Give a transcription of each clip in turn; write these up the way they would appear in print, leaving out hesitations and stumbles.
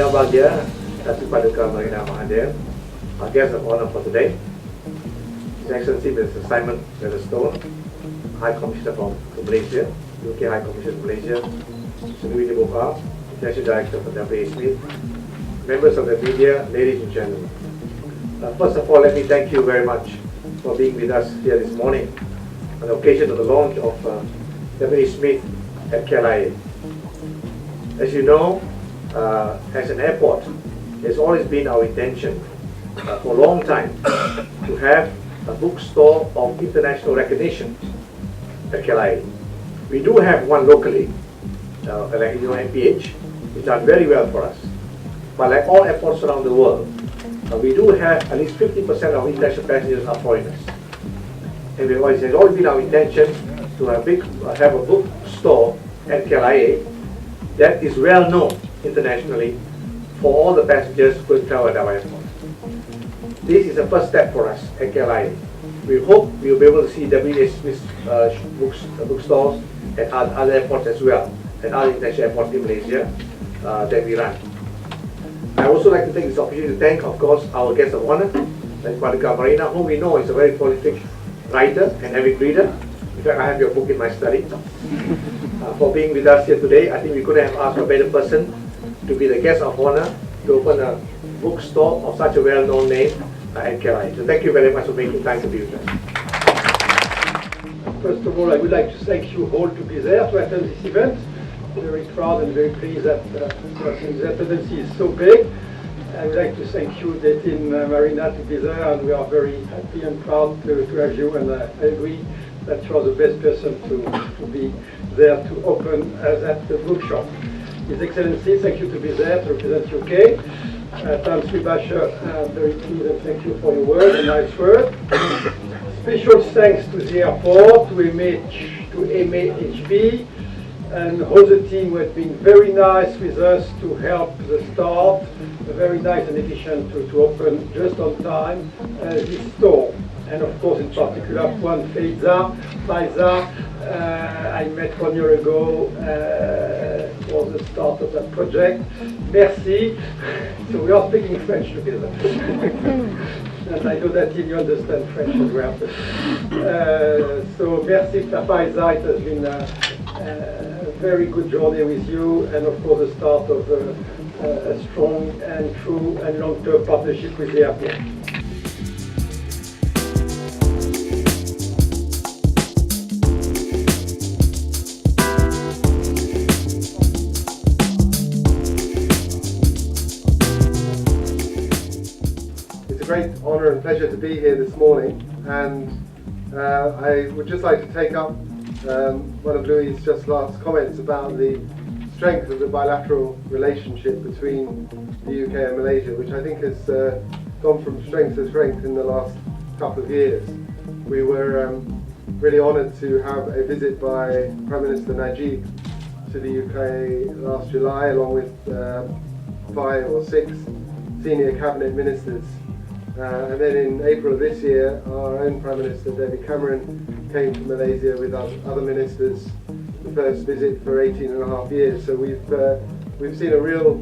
yang berbahagia, Datuk Paduka Marina Mahathir, our guest of honor for today, His Excellency Mr. Simon Featherstone, High Commissioner from Malaysia, UK High Commissioner from Malaysia, Mr. Louis Deboka, International Director for WA Smith, members of the media, ladies and gentlemen. First of all, let me thank you very much for being with us here this morning on the occasion of the launch of WA Smith at KLIA. As you know, as an airport, it's always been our intention for a long time to have a bookstore of international recognition at KLIA. We do have one locally, like MPH, it's done very well for us. But like all airports around the world, we do have at least 50% of international passengers are foreigners. And it has always been our intention to have a bookstore at KLIA that is well known internationally for all the passengers who travel at our airport. This is the first step for us at KLIA. We hope we will be able to see WA Smith bookstores at other airports as well, and other international airports in Malaysia that we run. I also like to take this opportunity to thank, of course, our guest of honor, Datuk Paduka Marina, whom we know is a very prolific writer and avid reader. In fact, I have your book in my study. For being with us here today, I think we couldn't have asked a better person to be the guest of honor to open a bookstore of such a well-known name at KLIA. So thank you very much for making time to be with us. First of all, I would like to thank you all to be there to attend this event. Very proud and very pleased that the attendance is so big. I would like to thank you, Datin Marina, to be there, and we are very happy and proud to have you, and I agree that you are the best person to be there to open that bookshop. His Excellency, thank you to be there to represent UK. Tamsi Basher, very pleased and thank you for your word, a nice word. Special thanks to the airport, to MAHB, and all the team who have been very nice with us to help the start, very nice and efficient to open just on time this store. And of course, in particular, Juan Faiza, I met 1 year ago for the start of that project. Merci. So we are speaking French together. And I know that you understand French as well. So merci Faiza, it has been a very good journey with you, and of course the start of a strong and true and long-term partnership with the airport. It's a great honour and pleasure to be here this morning, and I would just like to take up one of Louis' just last comments about the strength of the bilateral relationship between the UK and Malaysia, which I think has gone from strength to strength in the last couple of years. We were really honoured to have a visit by Prime Minister Najib to the UK last July, along with 5 or 6 senior cabinet ministers. And then in April of this year, our own Prime Minister, David Cameron, came to Malaysia with other ministers, the first visit for 18.5 years. So we've seen a real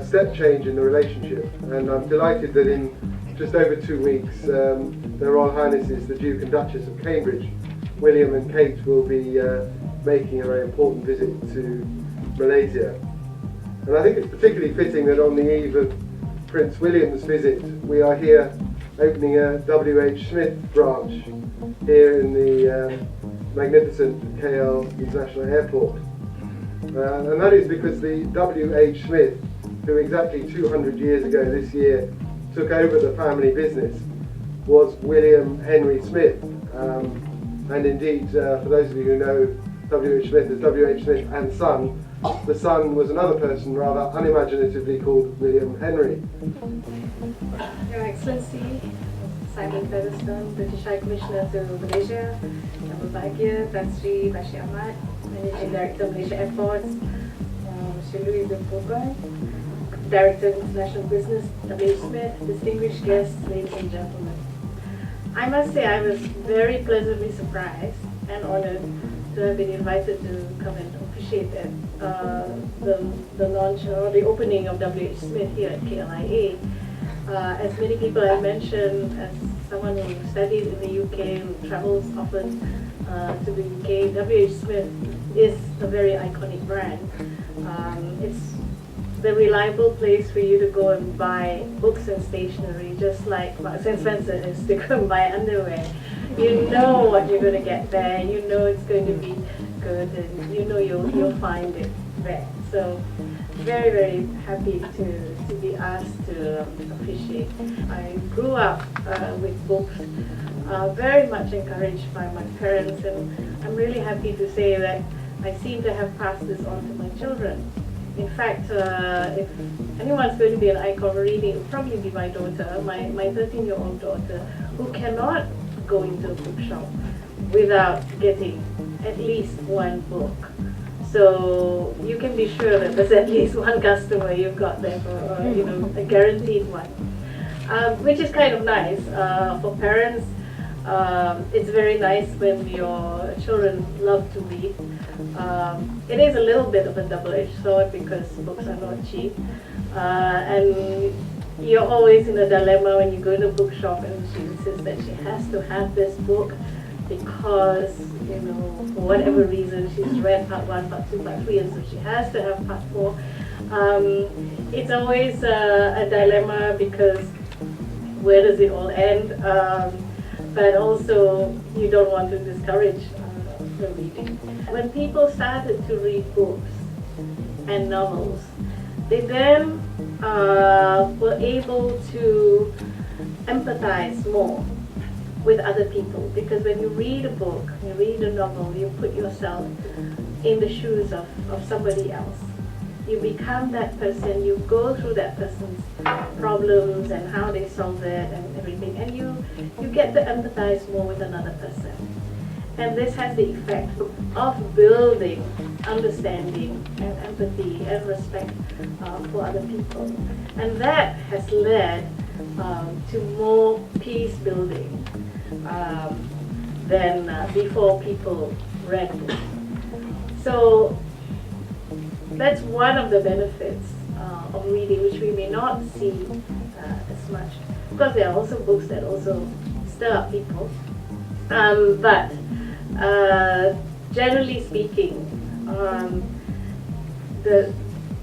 step change in the relationship, and I'm delighted that in just over 2 weeks, their Royal Highnesses, the Duke and Duchess of Cambridge, William and Kate, will be making a very important visit to Malaysia. And I think it's particularly fitting that on the eve of Prince William's visit, we are here opening a W.H. Smith branch here in the magnificent KL International Airport. And that is because the W.H. Smith, who exactly 200 years ago this year took over the family business, was William Henry Smith. And indeed, for those of you who know W.H. Smith as W.H. Smith and Son, the son was another person rather unimaginatively called William Henry. Your Excellency, Simon Featherstone, British High Commissioner to Malaysia, Yang Berbahagia, Tan Sri Bashir Ahmad, Managing Director of Malaysia Airports, Mr. Louis Deboka, Director of International Business, W.H. Smith, distinguished guests, ladies and gentlemen. I must say I was very pleasantly surprised and honored to have been invited to come and officiate at the launch or the opening of W.H. Smith here at KLIA. As many people have mentioned, as someone who studied in the UK, who travels often to the UK, W.H. Smith is a very iconic brand. It's the reliable place for you to go and buy books and stationery, just like Marks and Spencer is to go and buy underwear. You know what you're going to get there, you know it's going to be good, and you know you'll find it there. So very, very happy to be asked to officiate. I grew up with books, very much encouraged by my parents, and I'm really happy to say that I seem to have passed this on to my children. In fact, if anyone's going to be an icon reading, it will probably be my daughter, my 13-year-old daughter, who cannot go into a bookshop without getting at least one book. So you can be sure that there's at least one customer you've got there for, a guaranteed one, which is kind of nice for parents. It's very nice when your children love to read. It is a little bit of a double-edged sword because books are not cheap, and you're always in a dilemma when you go to a bookshop and she insists that she has to have this book because, for whatever reason, she's read part 1, part 2, part 3, and so she has to have part 4. It's always a dilemma because where does it all end? But also you don't want to discourage the reading. When people started to read books and novels, they then were able to empathize more with other people, because when you read a book, you read a novel, you put yourself in the shoes of somebody else. You become that person, you go through that person's problems and how they solve it and everything, and you get to empathize more with another person. And this has the effect of building understanding and empathy and respect for other people. And that has led to more peace building than before people read books. So that's one of the benefits of reading, which we may not see as much. Of course, there are also books that also stir up people. But generally speaking,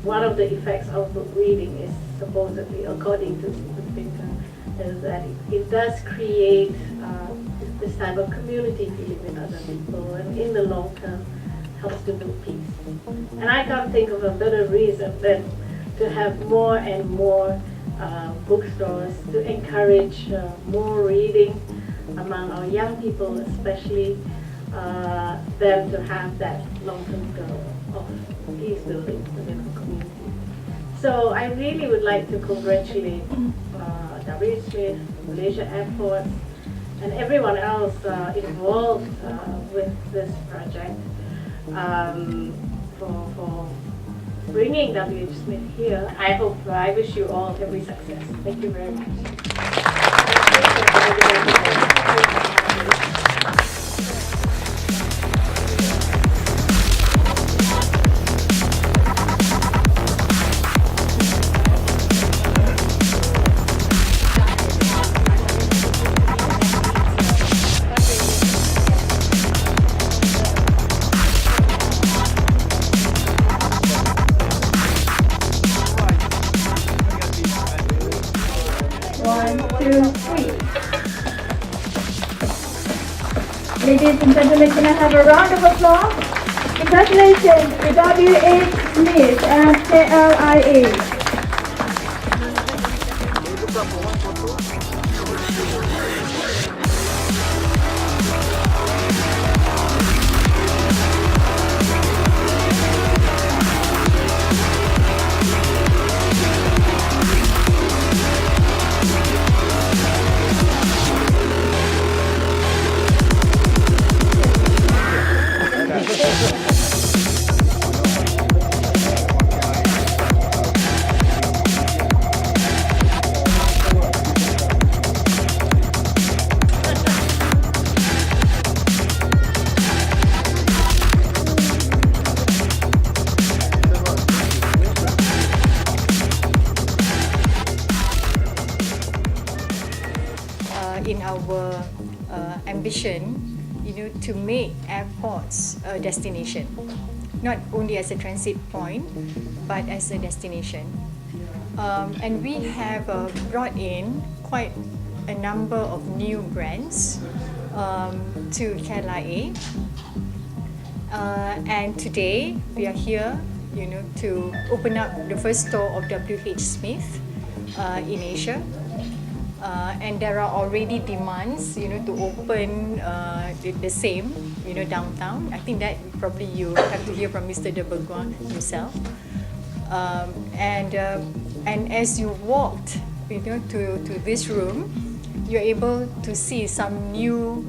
one of the effects of book reading is supposedly, according to the thinker, is that it does create this type of community feeling with other people, and in the long term helps to build peace. And I can't think of a better reason than to have more and more bookstores to encourage more reading among our young people, especially, than to have that long-term goal of peace building within the community. So I really would like to congratulate W.H. Smith, Malaysia Airports, and everyone else involved with this project for bringing W.H. Smith here. I wish you all every success. Thank you very much. Ladies and gentlemen, can I have a round of applause? Congratulations to W.H. Smith and KLIA. our ambition, to make airports a destination, not only as a transit point, but as a destination. And we have brought in quite a number of new brands to KLIA. And today we are here, to open up the first store of WH Smith in Asia. And there are already demands, to open the same, downtown. I think that probably you have to hear from Mr. De Berguin himself. And as you walked, to this room, you're able to see some new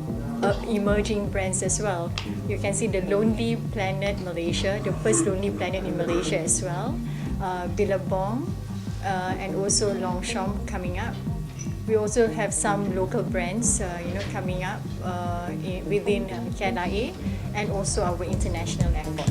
emerging brands as well. You can see the Lonely Planet Malaysia, the first Lonely Planet in Malaysia as well. Billabong and also Longchamp coming up. We also have some local brands, coming up within KLIA and also our international airport.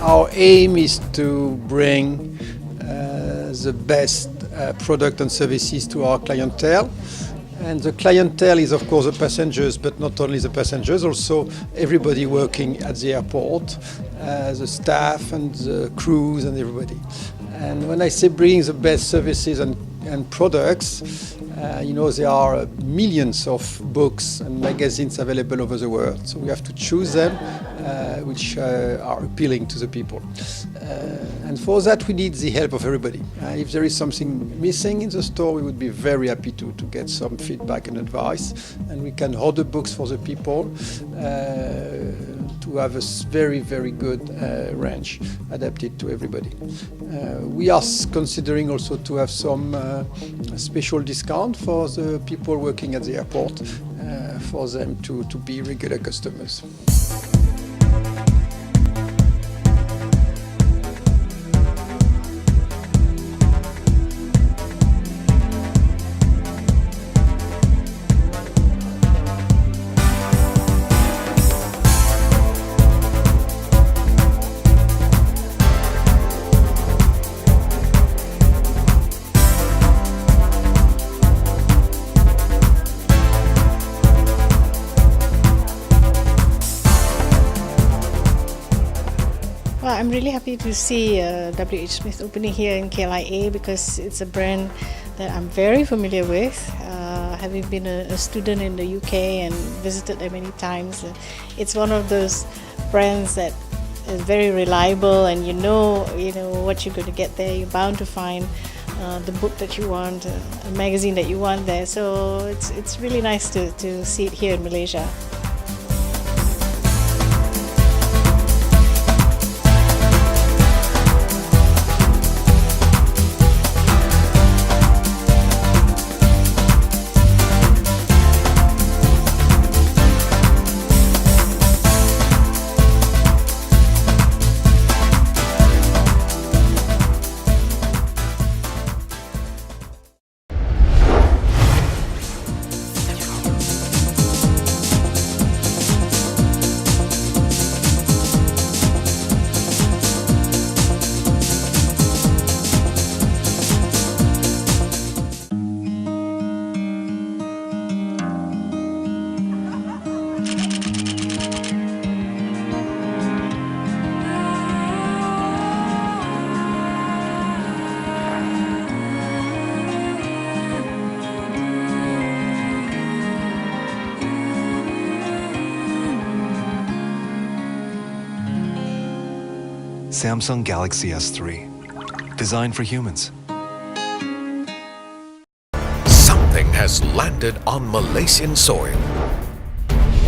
Our aim is to bring the best product and services to our clientele. And the clientele is, of course, the passengers, but not only the passengers, also everybody working at the airport, the staff and the crews and everybody. And when I say bringing the best services and products, there are millions of books and magazines available over the world. So we have to choose them which are appealing to the people. And for that we need the help of everybody. If there is something missing in the store, we would be very happy to get some feedback and advice. And we can order books for the people to have a very, very good range adapted to everybody. We are considering also to have some special discount for the people working at the airport for them to be regular customers. Well, I'm really happy to see WH Smith opening here in KLIA because it's a brand that I'm very familiar with. Having been a student in the UK and visited there many times, it's one of those brands that is very reliable, and you know what you're going to get there. You're bound to find the book that you want, a magazine that you want there. So it's really nice to see it here in Malaysia. Samsung Galaxy S3, designed for humans. Something has landed on Malaysian soil,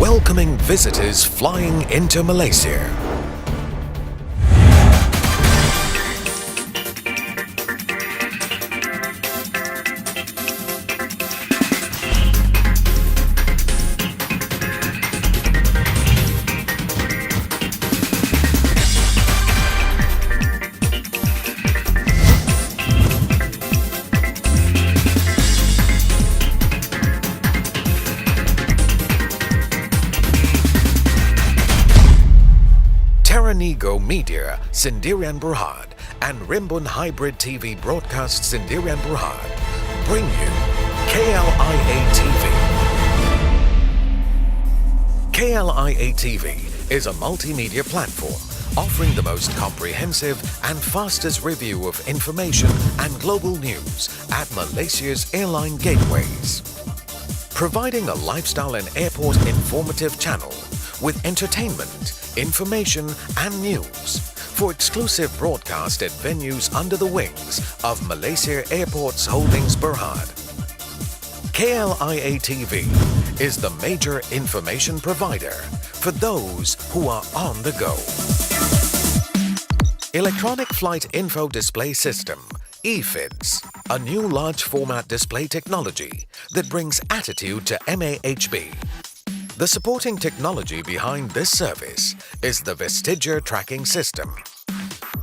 welcoming visitors flying into Malaysia. Terranigo Media Sendirian Berhad and Rimbun Hybrid TV Broadcast Sendirian Berhad bring you KLIA TV. KLIA TV is a multimedia platform offering the most comprehensive and fastest review of information and global news at Malaysia's airline gateways. Providing a lifestyle and airport informative channel with entertainment, information and news for exclusive broadcast at venues under the wings of Malaysia Airports Holdings Berhad. KLIA TV is the major information provider for those who are on the go. Electronic Flight Info Display System, EFIDS, a new large format display technology that brings attitude to MAHB. The supporting technology behind this service is the Vestigia Tracking System,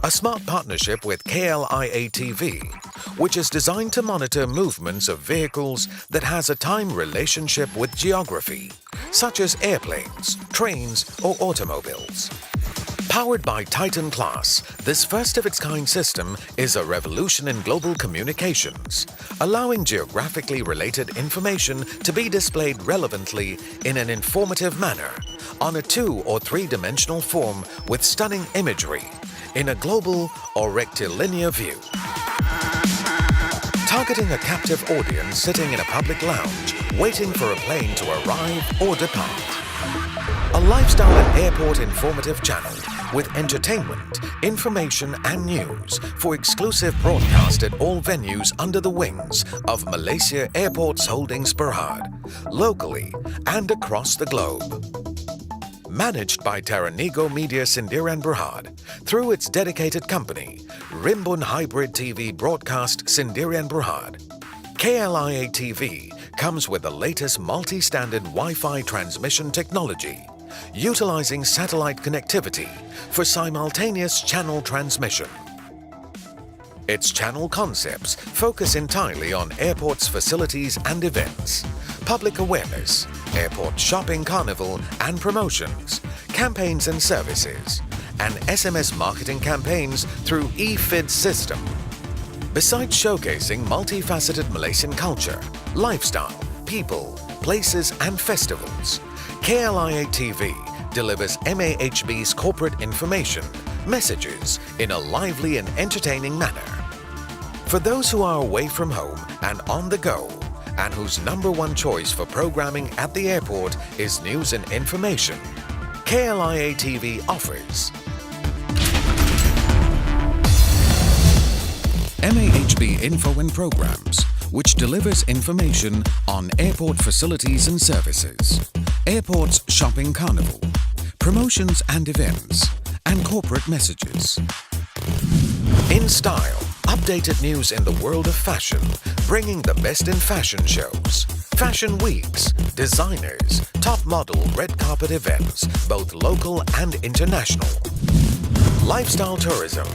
a smart partnership with KLIA TV, which is designed to monitor movements of vehicles that has a time relationship with geography, such as airplanes, trains or automobiles. Powered by Titan Class, this first-of-its-kind system is a revolution in global communications, allowing geographically related information to be displayed relevantly in an informative manner on a 2- or 3-dimensional form with stunning imagery in a global or rectilinear view. Targeting a captive audience sitting in a public lounge, waiting for a plane to arrive or depart. A lifestyle and airport informative channel with entertainment, information and news for exclusive broadcast at all venues under the wings of Malaysia Airports Holdings Berhad, locally and across the globe. Managed by Terranigo Media Sendirian Berhad through its dedicated company, Rimbun Hybrid TV Broadcast Sendirian Berhad. KLIA TV comes with the latest multi-standard Wi-Fi transmission technology, utilizing satellite connectivity for simultaneous channel transmission. Its channel concepts focus entirely on airports, facilities and events, public awareness, airport shopping carnival and promotions, campaigns and services, and SMS marketing campaigns through EFID system. Besides showcasing multifaceted Malaysian culture, lifestyle, people, places and festivals, KLIA TV delivers MAHB's corporate information, messages in a lively and entertaining manner. For those who are away from home and on the go, and whose #1 choice for programming at the airport is news and information, KLIA TV offers MAHB Info and Programs, which delivers information on airport facilities and services, airports shopping carnival, promotions and events, and corporate messages. In Style, updated news in the world of fashion, bringing the best in fashion shows, fashion weeks, designers, top model red carpet events, both local and international. Lifestyle tourism,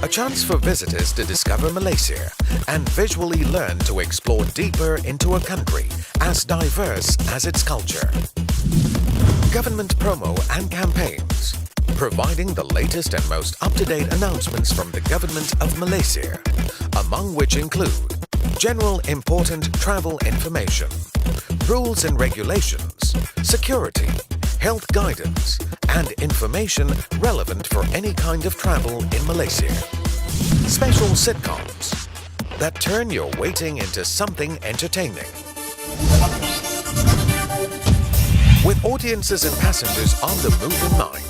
a chance for visitors to discover Malaysia and visually learn to explore deeper into a country as diverse as its culture. Government promo and campaigns, providing the latest and most up-to-date announcements from the Government of Malaysia, among which include general important travel information, rules and regulations, security, health guidance, and information relevant for any kind of travel in Malaysia. Special sitcoms that turn your waiting into something entertaining. With audiences and passengers on the move in mind,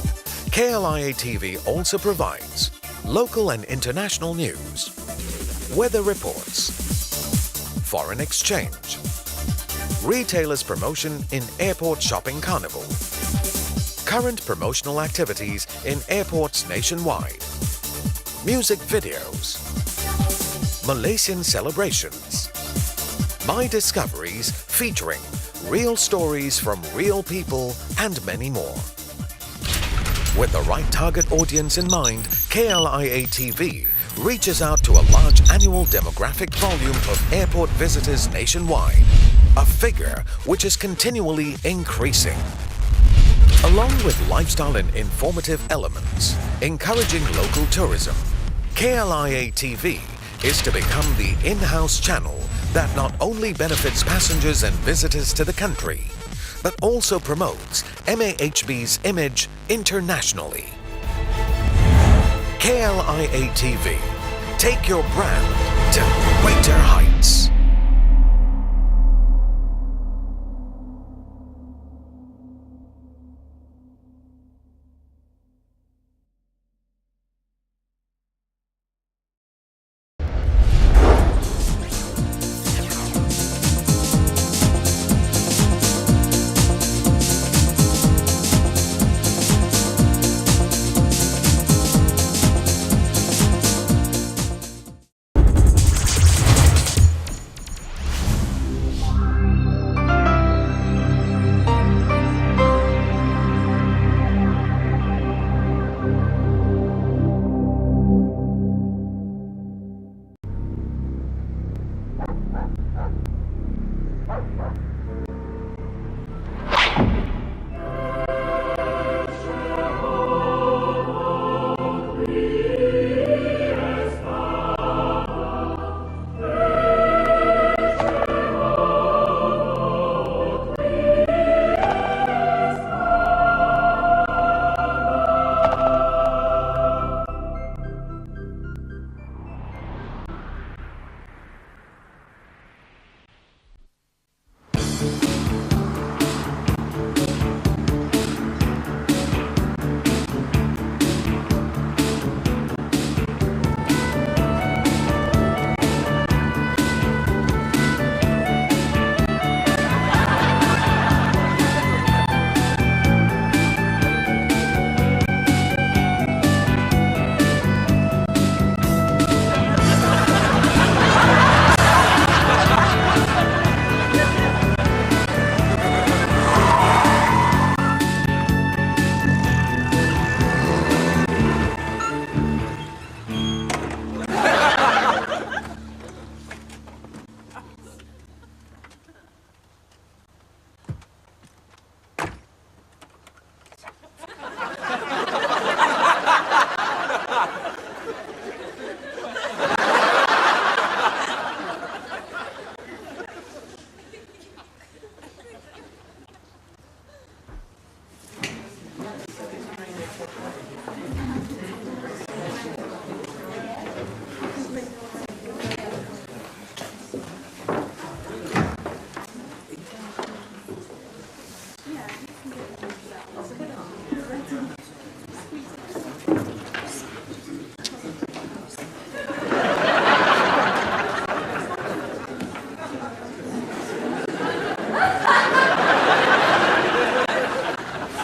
KLIA TV also provides local and international news, weather reports, foreign exchange, retailers promotion in airport shopping carnival, current promotional activities in airports nationwide, music videos, Malaysian celebrations, My Discoveries featuring real stories from real people and many more. With the right target audience in mind, KLIA TV reaches out to a large annual demographic volume of airport visitors nationwide, a figure which is continually increasing. Along with lifestyle and informative elements, encouraging local tourism, KLIA TV is to become the in-house channel that not only benefits passengers and visitors to the country, but also promotes MAHB's image internationally. KLIA TV, take your brand to greater heights.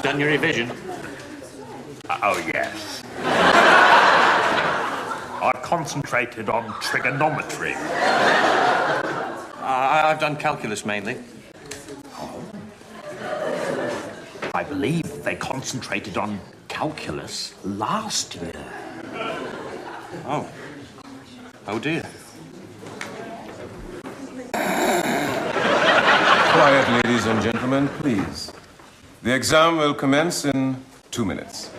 Done your revision? Oh, yes. I've concentrated on trigonometry. I've done calculus mainly. Oh. I believe they concentrated on calculus last year. Oh. Oh, dear. Quiet, ladies and gentlemen, please. The exam will commence in 2 minutes.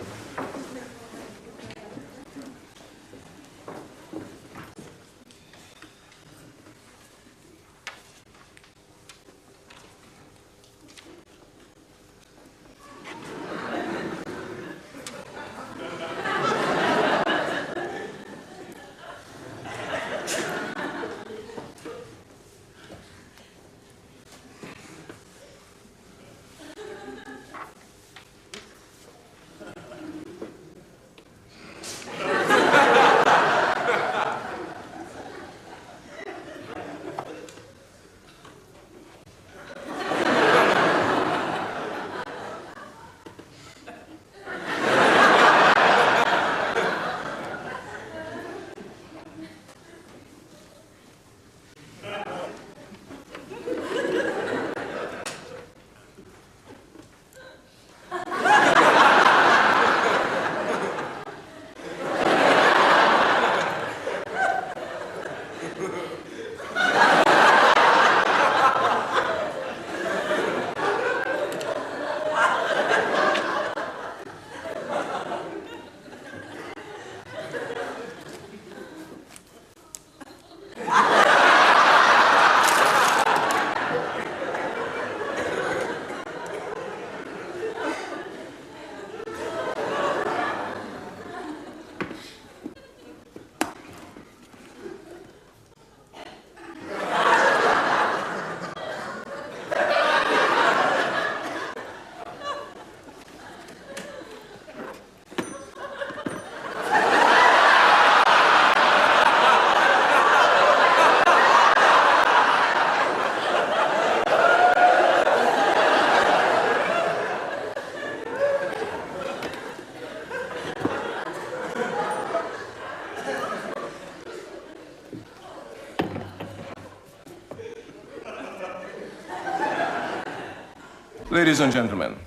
Ladies and gentlemen,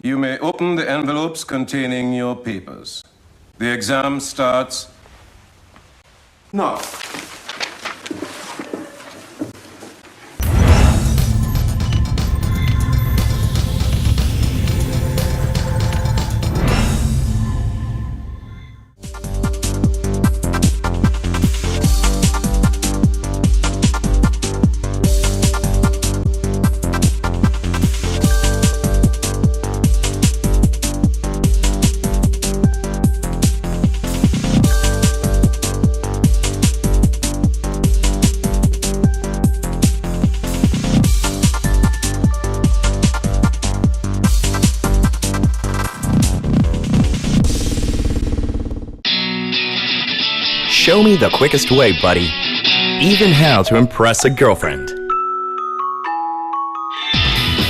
you may open the envelopes containing your papers. The exam starts now. Show me the quickest way, buddy. Even how to impress a girlfriend.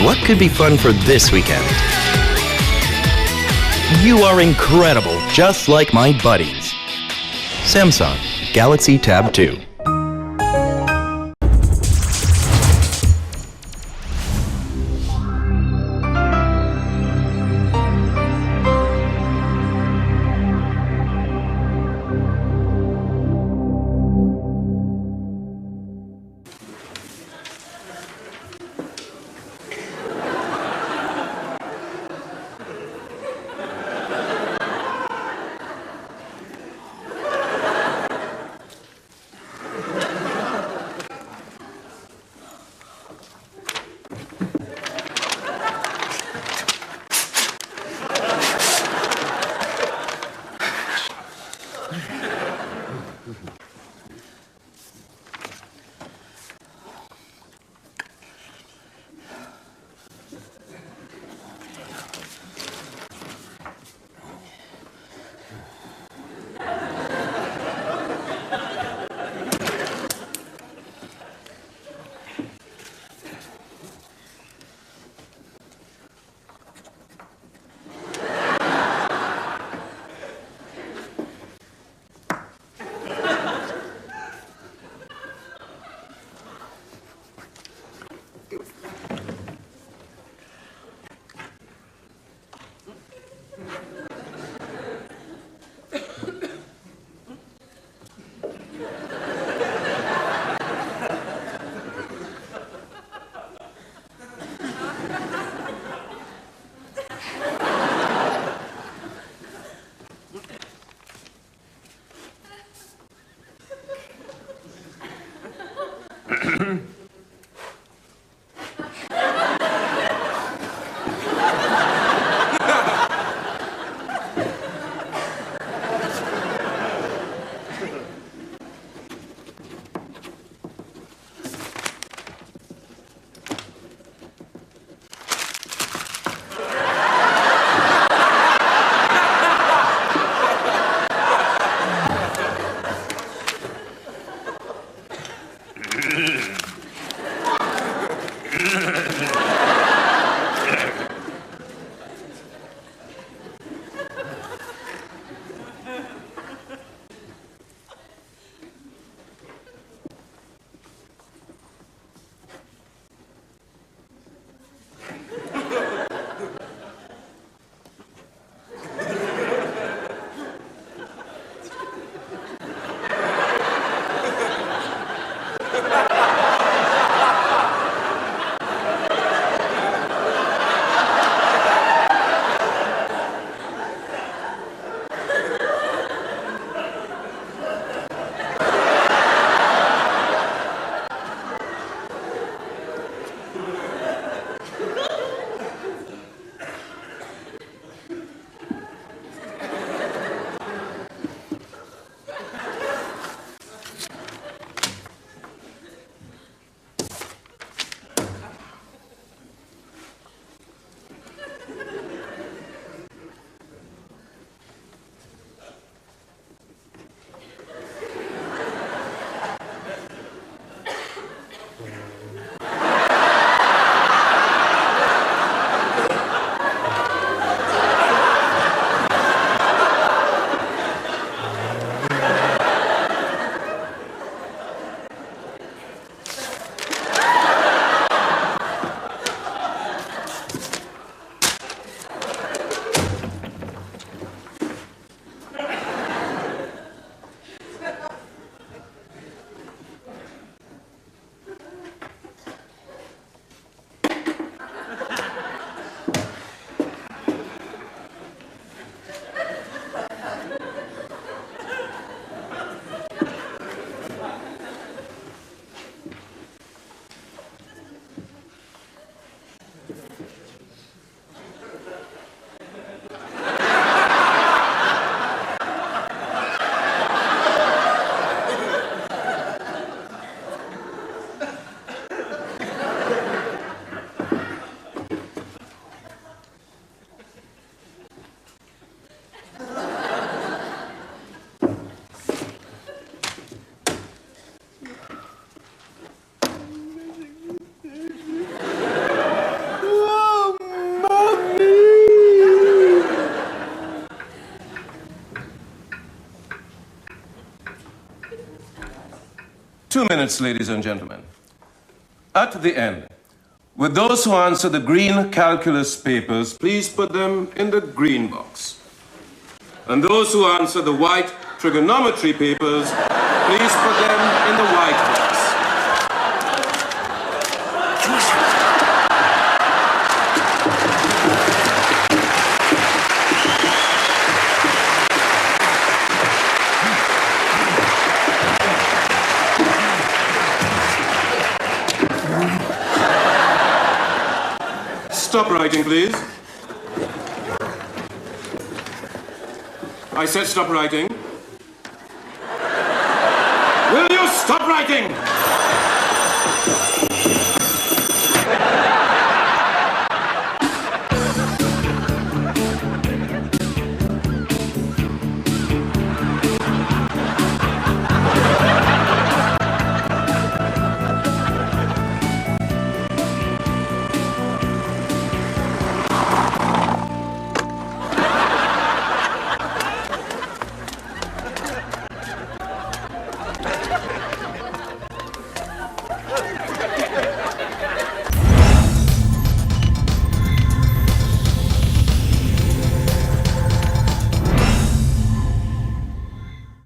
What could be fun for this weekend? You are incredible, just like my buddies. Samsung Galaxy Tab 2. 2 minutes, ladies and gentlemen. At the end, with those who answer the green calculus papers, please put them in the green box. And those who answer the white trigonometry papers, please put them in the white box. Stop writing, please. I said stop writing. Will you stop writing?